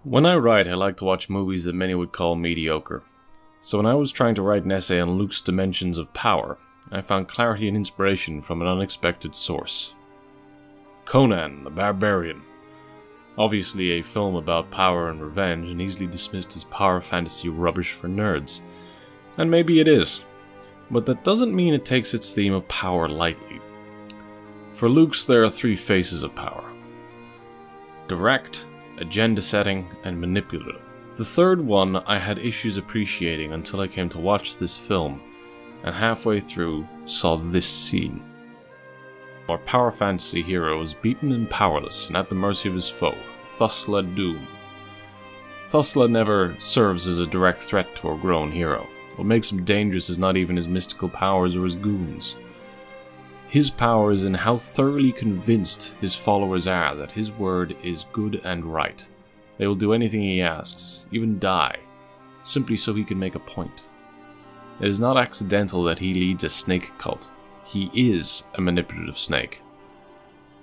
When I write, I like to watch movies that many would call mediocre. So when I was trying to write an essay on Luke's dimensions of power, I found clarity and inspiration from an unexpected source. Conan, the Barbarian. Obviously a film about power and revenge, and easily dismissed as power fantasy rubbish for nerds. And maybe it is. But that doesn't mean it takes its theme of power lightly. For Luke's, there are three faces of power. Direct, agenda setting, and manipulative. The third one I had issues appreciating until I came to watch this film, and halfway through saw this scene. Our power fantasy hero is beaten and powerless and at the mercy of his foe, Thusla Doom. Thusla never serves as a direct threat to our grown hero. What makes him dangerous is not even his mystical powers or his goons. His power is in how thoroughly convinced his followers are that his word is good and right. They will do anything he asks, even die, simply so he can make a point. It is not accidental that he leads a snake cult. He is a manipulative snake.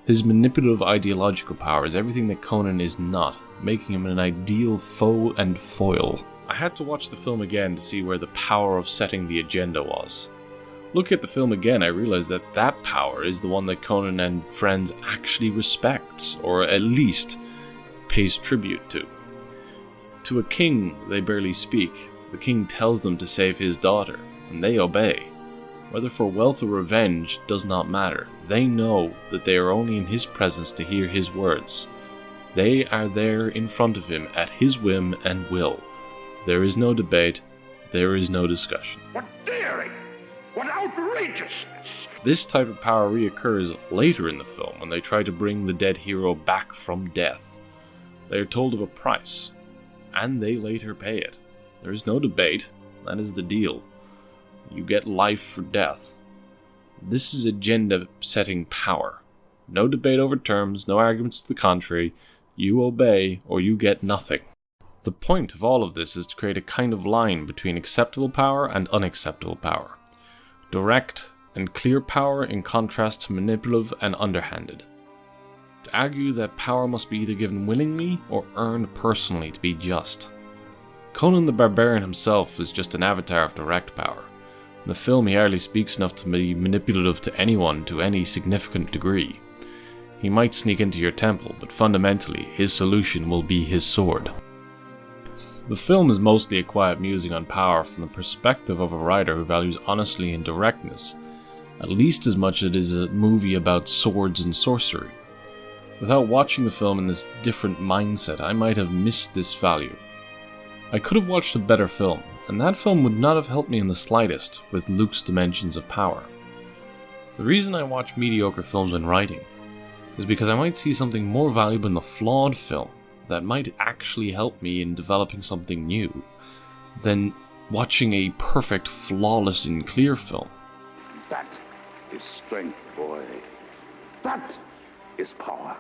His manipulative ideological power is everything that Conan is not, making him an ideal foe and foil. I had to watch the film again to see where the power of setting the agenda was. Looking at the film again, I realized that that power is the one that Conan and friends actually respects, or at least pays tribute to. To a king, they barely speak. The king tells them to save his daughter, and they obey. Whether for wealth or revenge does not matter. They know that they are only in his presence to hear his words. They are there in front of him at his whim and will. There is no debate. There is no discussion. What daring! What outrageousness! This type of power reoccurs later in the film when they try to bring the dead hero back from death. They are told of a price, and they later pay it. There is no debate. That is the deal. You get life for death. This is agenda-setting power. No debate over terms, no arguments to the contrary. You obey, or you get nothing. The point of all of this is to create a kind of line between acceptable power and unacceptable power. Direct and clear power in contrast to manipulative and underhanded. To argue that power must be either given willingly or earned personally to be just. Conan the Barbarian himself is just an avatar of direct power. In the film, he hardly speaks enough to be manipulative to anyone to any significant degree. He might sneak into your temple, but fundamentally, his solution will be his sword. The film is mostly a quiet musing on power from the perspective of a writer who values honesty and directness, at least as much as it is a movie about swords and sorcery. Without watching the film in this different mindset, I might have missed this value. I could have watched a better film, and that film would not have helped me in the slightest with Luke's dimensions of power. The reason I watch mediocre films when writing is because I might see something more valuable in the flawed film that might actually help me in developing something new than watching a perfect, flawless, and clear film. That is strength, boy. That is power.